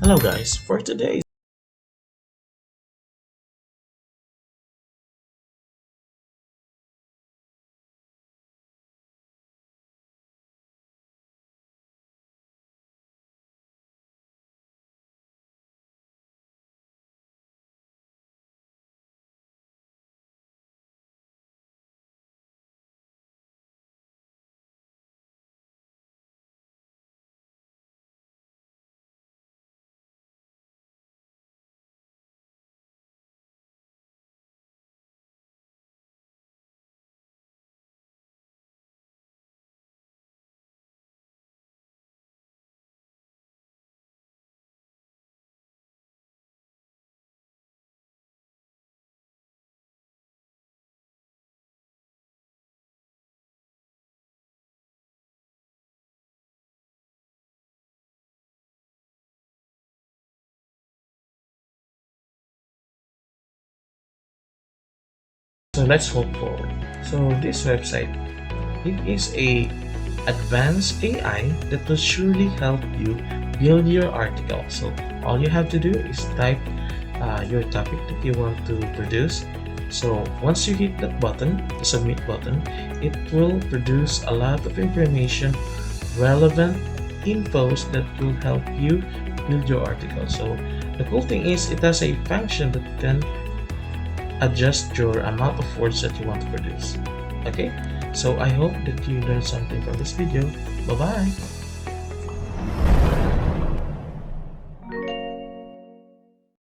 Hello guys, for today. So let's move forward. So this website, it is a advanced AI that will surely help you build your article. So all you have to do is type your topic that you want to produce. So once you hit that button, the submit button, it will produce a lot of information, relevant infos that will help you build your article. So the cool thing is it has a function that can adjust your amount of words that you want to produce. Okay, so I hope that you learned something from this video. Bye bye.